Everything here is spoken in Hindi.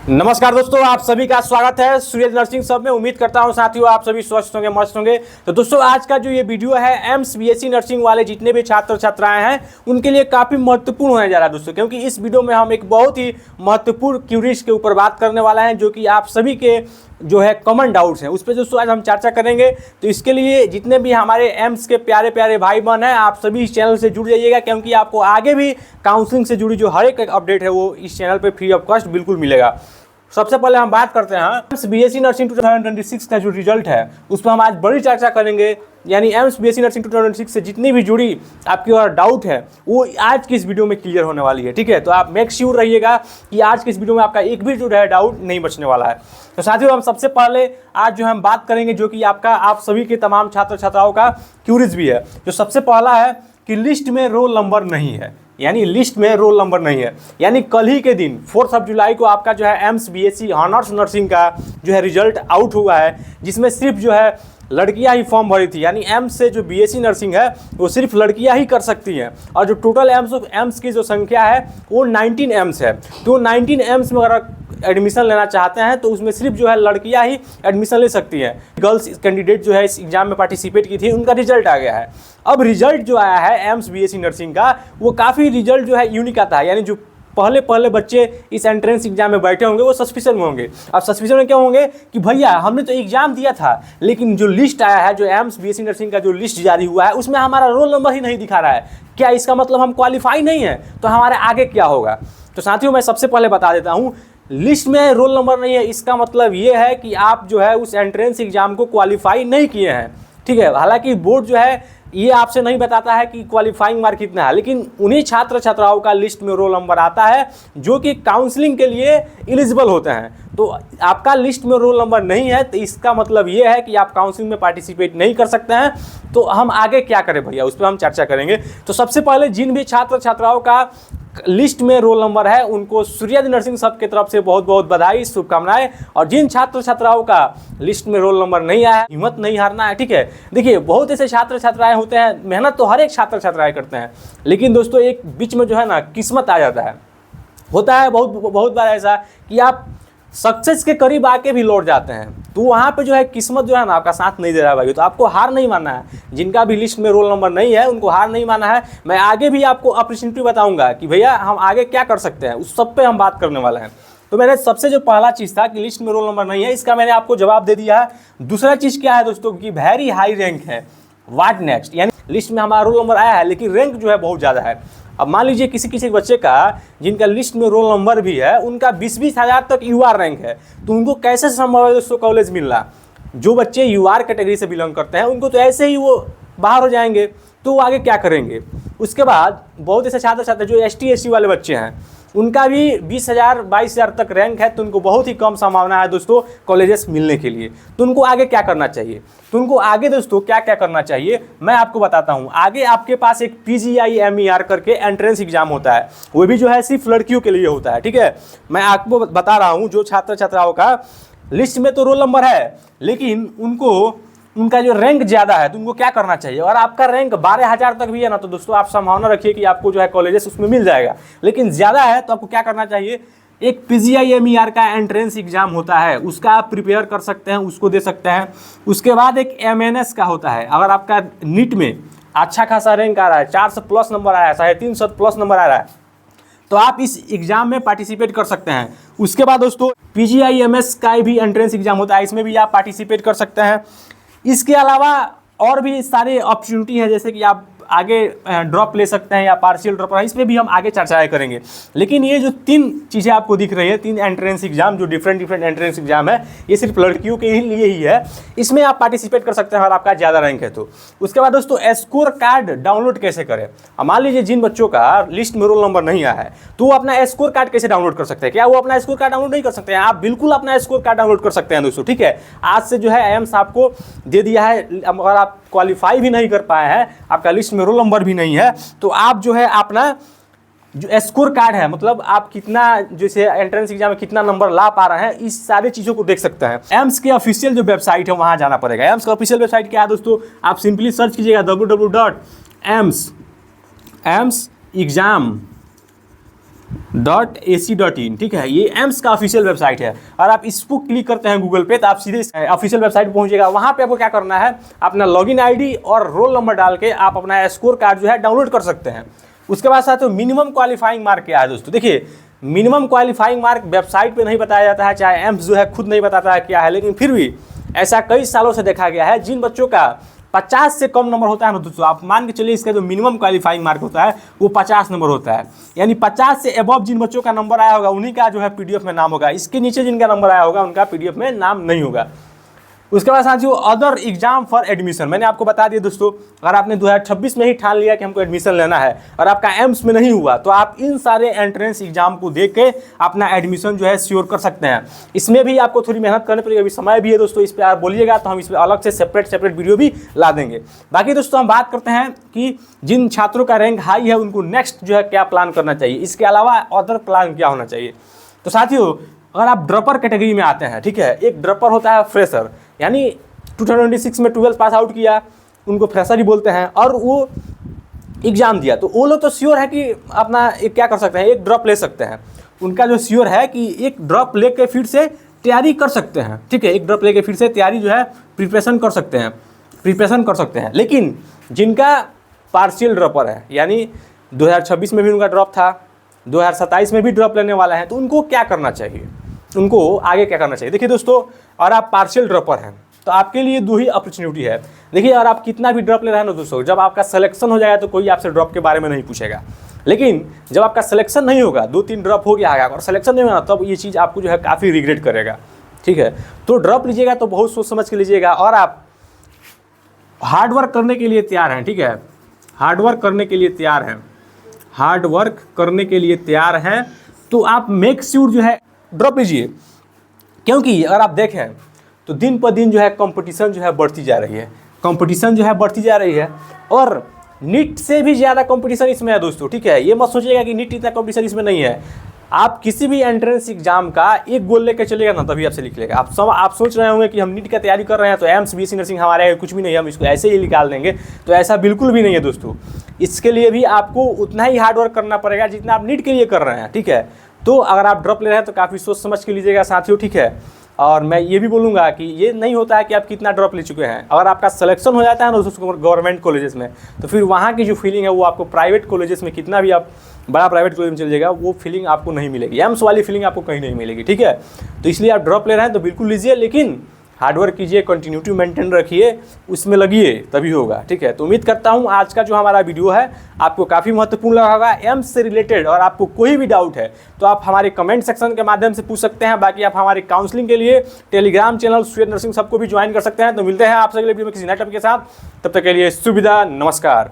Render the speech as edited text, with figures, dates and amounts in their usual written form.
नमस्कार दोस्तों, आप सभी का स्वागत है सूर्य नर्सिंग सब में। उम्मीद करता हूं साथियों आप सभी स्वस्थ होंगे, मस्त होंगे। तो दोस्तों आज का जो ये वीडियो है एम्स बीएससी नर्सिंग वाले जितने भी छात्र छात्राएं हैं उनके लिए काफ़ी महत्वपूर्ण होने जा रहा है दोस्तों, क्योंकि इस वीडियो में हम एक बहुत ही महत्वपूर्ण क्यूरीज के ऊपर बात करने वाला है जो कि आप सभी के जो है कॉमन डाउट्स हैं उस पर दोस्तों आज हम चर्चा करेंगे। तो इसके लिए जितने भी हमारे एम्स के प्यारे प्यारे भाई बहन हैं आप सभी इस चैनल से जुड़ जाइएगा, क्योंकि आपको आगे भी काउंसलिंग से जुड़ी जो हर एक अपडेट है वो इस चैनल पे फ्री ऑफ कॉस्ट बिल्कुल मिलेगा। सबसे पहले हम बात करते हैं एम्स बीएससी नर्सिंग 2026 का जो रिजल्ट है उस पर हम आज बड़ी चर्चा करेंगे। यानी एम्स बीएससी नर्सिंग 2026 से जितनी भी जुड़ी आपकी और डाउट है वो आज की इस वीडियो में क्लियर होने वाली है, ठीक है। तो आप मेक श्योर रहिएगा कि आज की इस वीडियो में आपका एक भी जो है डाउट नहीं बचने वाला है। तो साथियों हम सबसे पहले आज जो हम बात करेंगे जो कि आपका आप सभी के तमाम छात्र छात्राओं का क्यूरीज भी है। जो सबसे पहला है कि लिस्ट में रोल नंबर नहीं है, यानी लिस्ट में रोल नंबर नहीं है। यानी कल ही के दिन 4 जुलाई को आपका जो है एम्स बीएससी ऑनर्स नर्सिंग का जो है रिजल्ट आउट हुआ है, जिसमें सिर्फ जो है लड़कियां ही फॉर्म भरी थी। यानी एम्स से जो बीएससी नर्सिंग है वो सिर्फ लड़कियां ही कर सकती हैं, और जो टोटल एम्स की जो संख्या है वो 19 एम्स है। तो 19 एम्स में अगर एडमिशन लेना चाहते हैं तो उसमें सिर्फ जो है लड़कियां ही एडमिशन ले सकती हैं। गर्ल्स कैंडिडेट जो है इस एग्जाम में पार्टिसिपेट की थी उनका रिजल्ट आ गया है। अब रिजल्ट जो आया है एम्स बीएससी नर्सिंग का वो काफ़ी रिजल्ट जो है यूनिक आता है। यानी जो पहले बच्चे इस एंट्रेंस एग्जाम में बैठे होंगे वो सस्पिशन में होंगे। अब सस्पिशन में क्या होंगे कि भैया हमने तो एग्जाम दिया था लेकिन जो लिस्ट आया है, जो एम्स बीएससी नर्सिंग का जो लिस्ट जारी हुआ है उसमें हमारा रोल नंबर ही नहीं दिखा रहा है। क्या इसका मतलब हम क्वालिफाई नहीं है? तो हमारे आगे क्या होगा? तो साथियों मैं सबसे पहले बता देता हूँ, लिस्ट में रोल नंबर नहीं है इसका मतलब ये है कि आप जो है उस एंट्रेंस एग्जाम को क्वालिफाई नहीं किए हैं, ठीक है। हालांकि बोर्ड जो है ये आपसे नहीं बताता है कि क्वालिफाइंग मार्क कितना है, लेकिन उन्हीं छात्र छात्राओं का लिस्ट में रोल नंबर आता है जो कि काउंसलिंग के लिए एलिजिबल होते हैं। तो आपका लिस्ट में रोल नंबर नहीं है तो इसका मतलब ये है कि आप काउंसलिंग में पार्टिसिपेट नहीं कर सकते हैं। तो हम आगे क्या करें भैया, उस पर हम चर्चा करेंगे। तो सबसे पहले जिन भी छात्र छात्राओं का लिस्ट में रोल नंबर है उनको सूर्य नर्सिंग सब की तरफ से बहुत बहुत बधाई, शुभकामनाएं। और जिन छात्र छात्राओं का लिस्ट में रोल नंबर नहीं आया, हिम्मत नहीं हारना है, ठीक है। देखिए बहुत ऐसे छात्र छात्राएं होते हैं, मेहनत तो हर एक छात्र छात्राएं करते हैं, लेकिन दोस्तों एक बीच में जो है ना किस्मत आ जाता है। होता है बहुत बार ऐसा कि आप सक्सेस के करीब आके भी लौट जाते हैं, तो वहाँ पे जो है किस्मत जो है ना आपका साथ नहीं दे रहा है भाई। तो आपको हार नहीं मानना है। जिनका भी लिस्ट में रोल नंबर नहीं है उनको हार नहीं मानना है। मैं आगे भी आपको अपॉर्चुनिटी बताऊंगा कि भैया हम आगे क्या कर सकते हैं, उस सब पे हम बात करने वाले हैं। तो मैंने सबसे जो पहला चीज़ था कि लिस्ट में रोल नंबर नहीं है, इसका मैंने आपको जवाब दे दिया है। दूसरा चीज़ क्या है दोस्तों कि वेरी हाई रैंक है। What next? यानी लिस्ट में हमारा रोल नंबर आया है लेकिन रैंक जो है बहुत ज़्यादा है। अब मान लीजिए किसी बच्चे का जिनका लिस्ट में रोल नंबर भी है उनका 20-20 हज़ार तक यूआर रैंक है, तो उनको कैसे संभव है दोस्तों कॉलेज मिलना? जो बच्चे यूआर कैटेगरी से बिलोंग करते हैं उनको तो ऐसे ही वो बाहर हो जाएंगे, तो वो आगे क्या करेंगे? उसके बाद बहुत ऐसे छात्र छात्र जो ST SC वाले बच्चे हैं उनका भी 20,000 22,000 तक रैंक है, तो उनको बहुत ही कम संभावना है दोस्तों कॉलेजेस मिलने के लिए। तो उनको आगे क्या करना चाहिए? तो उनको आगे दोस्तों क्या क्या करना चाहिए मैं आपको बताता हूँ। आगे आपके पास एक PGI MER करके एंट्रेंस एग्जाम होता है, वो भी जो है सिर्फ लड़कियों के लिए होता है, ठीक है। मैं आपको बता रहा हूँ जो छात्र छात्राओं का लिस्ट में तो रोल नंबर है लेकिन उनका जो रैंक ज़्यादा है तो उनको क्या करना चाहिए। और आपका रैंक 12,000 तक भी है ना तो दोस्तों आप संभावना रखिए कि आपको जो है कॉलेजेस उसमें मिल जाएगा, लेकिन ज़्यादा है तो आपको क्या करना चाहिए? एक PGI MER का एंट्रेंस एग्जाम होता है, उसका आप प्रिपेयर कर सकते हैं, उसको दे सकते हैं। उसके बाद एक MNS का होता है। अगर आपका नीट में अच्छा खासा रैंक आ रहा है, 400 प्लस नंबर आ रहा है, 350 प्लस नंबर आ रहा है, तो आप इस एग्जाम में पार्टिसिपेट कर सकते हैं। उसके बाद दोस्तों PGI MS का भी एंट्रेंस एग्जाम होता है, इसमें भी आप पार्टिसिपेट कर सकते हैं। इसके अलावा और भी सारे अपॉर्चुनिटी हैं, जैसे कि आप आगे ड्रॉप ले सकते हैं या पार्शियल ड्रॉप, इस पर भी हम आगे चर्चाएं करेंगे। लेकिन ये जो 3 चीज़ें आपको दिख रही है, 3 एंट्रेंस एग्जाम जो डिफरेंट एंट्रेंस एग्जाम है, ये सिर्फ लड़कियों के लिए ही है। इसमें आप पार्टिसिपेट कर सकते हैं अगर आपका ज़्यादा रैंक है तो। उसके बाद दोस्तों स्कोर कार्ड डाउनलोड कैसे करें? मान लीजिए जिन बच्चों का लिस्ट में रोल नंबर नहीं आया है तो वो अपना स्कोर कार्ड कैसे डाउनलोड कर सकते हैं? क्या वो अपना स्कोर कार्ड डाउनलोड नहीं कर सकते हैं? आप बिल्कुल अपना स्कोर कार्ड डाउनलोड कर सकते हैं दोस्तों, ठीक है। आज से जो है एम्स आपको दे दिया है, अगर आप क्वालिफाई भी नहीं कर पाए हैं, आपका लिस्ट में रोल नंबर भी नहीं है, तो आप जो है अपना जो स्कोर कार्ड है, मतलब आप कितना जैसे एंट्रेंस एग्जाम में कितना नंबर ला पा रहे हैं, इस सारी चीज़ों को देख सकते हैं। एम्स के ऑफिशियल जो वेबसाइट है वहाँ जाना पड़ेगा। एम्स का ऑफिशियल वेबसाइट क्या है दोस्तों? आप सिंपली सर्च कीजिएगा www.eamsexam .ac.in, ठीक है। ये एम्स का ऑफिशियल वेबसाइट है और आप इसको क्लिक करते हैं गूगल पे तो आप सीधे ऑफिशियल वेबसाइट पहुंचेगा। वहां पे आपको क्या करना है, अपना लॉगिन आईडी और रोल नंबर डाल के आप अपना स्कोर कार्ड जो है डाउनलोड कर सकते हैं। उसके बाद साथ मिनिमम क्वालिफाइंग मार्क क्या है दोस्तों, देखिए मिनिमम क्वालिफाइंग मार्क वेबसाइट पे नहीं बताया जाता है, चाहे एम्स जो है खुद नहीं बताता है क्या है, लेकिन फिर भी ऐसा कई सालों से देखा गया है जिन बच्चों का 50 से कम नंबर होता है ना दोस्तों, आप मान के चलिए इसका जो मिनिमम क्वालिफाइंग मार्क होता है वो 50 नंबर होता है, यानी 50 से अबव जिन बच्चों का नंबर आया होगा उन्हीं का जो है पीडीएफ में नाम होगा, इसके नीचे जिनका नंबर आया होगा उनका पीडीएफ में नाम नहीं होगा। उसके बाद साथियों अदर एग्जाम फॉर एडमिशन, मैंने आपको बता दिया दोस्तों, अगर आपने 2026 में ही ठान लिया कि हमको एडमिशन लेना है और आपका एम्स में नहीं हुआ तो आप इन सारे एंट्रेंस एग्जाम को देख के अपना एडमिशन जो है श्योर कर सकते हैं। इसमें भी आपको थोड़ी मेहनत करनी पड़ेगी, अभी समय भी है दोस्तों, इस पर आप बोलिएगा तो हम इस पर अलग से सेपरेट वीडियो भी ला देंगे। बाकी दोस्तों हम बात करते हैं कि जिन छात्रों का रैंक हाई है उनको नेक्स्ट जो है क्या प्लान करना चाहिए, इसके अलावा अदर प्लान क्या होना चाहिए। तो साथियों अगर आप ड्रॉपर कैटेगरी में आते हैं, ठीक है, एक ड्रॉपर होता है फ्रेशर, यानी 2026 में 12 पास आउट किया उनको फ्रेशर ही बोलते हैं, और वो एग्ज़ाम दिया तो वो लोग तो श्योर है कि अपना एक क्या कर सकते हैं, एक ड्रॉप ले सकते हैं। उनका जो श्योर है कि एक ड्रॉप लेके फिर से तैयारी कर सकते हैं, ठीक है, एक ड्रॉप लेके फिर से तैयारी जो है प्रिपरेशन कर सकते हैं। लेकिन जिनका पार्शियल ड्रॉपर है, यानी 2026 में भी उनका ड्रॉप था, 2027 में भी ड्रॉप लेने वाला है, तो उनको क्या करना चाहिए, उनको आगे क्या करना चाहिए। देखिए दोस्तों, और आप पार्शियल ड्रॉपर हैं तो आपके लिए दो ही अपॉर्चुनिटी है। देखिए और आप कितना भी ड्रॉप ले रहे हैं ना दोस्तों, जब आपका सिलेक्शन हो जाएगा तो कोई आपसे ड्रॉप के बारे में नहीं पूछेगा, लेकिन जब आपका सिलेक्शन नहीं होगा, 2-3 ड्रॉप हो गया और सिलेक्शन नहीं होगा तब ये चीज़ आपको जो है काफ़ी रिग्रेट करेगा, ठीक है। तो ड्रॉप लीजिएगा तो बहुत सोच समझ के लीजिएगा और आप हार्डवर्क करने के लिए तैयार हैं, ठीक है, हार्डवर्क करने के लिए तैयार हैं तो आप मेक श्योर जो है ड्रॉप लीजिए। क्योंकि अगर आप देखें तो दिन पर दिन जो है कंपटीशन जो है बढ़ती जा रही है, और नीट से भी ज़्यादा कंपटीशन इसमें है दोस्तों, ठीक है। ये मत सोचिएगा कि नीट इतना कंपटीशन इसमें नहीं है। आप किसी भी एंट्रेंस एग्जाम का एक गोल लेकर चलेगा ना तभी आपसे लिख लेगा। आप सोच रहे होंगे कि हम नीट का तैयारी कर रहे हैं तो एम्स बीएससी नर्सिंग हमारे कुछ भी नहीं, हम इसको ऐसे ही निकाल देंगे, तो ऐसा बिल्कुल भी नहीं है दोस्तों। इसके लिए भी आपको उतना ही हार्डवर्क करना पड़ेगा जितना आप नीट के लिए कर रहे हैं, ठीक है। तो अगर आप ड्रॉप ले रहे हैं तो काफ़ी सोच समझ के लीजिएगा साथियों, ठीक है। और मैं ये भी बोलूँगा कि ये नहीं होता है कि आप कितना ड्रॉप ले चुके हैं, अगर आपका सिलेक्शन हो जाता है ना दोस्तों गवर्नमेंट कॉलेजेस में, तो फिर वहाँ की जो फीलिंग है वो आपको प्राइवेट कॉलेजेस में, कितना भी आप बड़ा प्राइवेट कॉलेज में चल जाएगा, वो फीलिंग आपको नहीं मिलेगी, एम्स वाली फीलिंग आपको कहीं नहीं मिलेगी, ठीक है। तो इसलिए आप ड्रॉप ले रहे हैं तो बिल्कुल लीजिए, लेकिन हार्डवर्क कीजिए, कंटिन्यूटी मेंटेन रखिए, उसमें लगिए तभी होगा, ठीक है। तो उम्मीद करता हूँ आज का जो हमारा वीडियो है आपको काफ़ी महत्वपूर्ण लगा होगा एम्स से रिलेटेड, और आपको कोई भी डाउट है तो आप हमारे कमेंट सेक्शन के माध्यम से पूछ सकते हैं। बाकी आप हमारे काउंसलिंग के लिए टेलीग्राम चैनल सूर्य नर्सिंग सबको भी ज्वाइन कर सकते हैं। तो मिलते हैं आपसे अगले वीडियो में किसी नए टॉपिक के साथ, तब तक के लिए सुविधा, नमस्कार।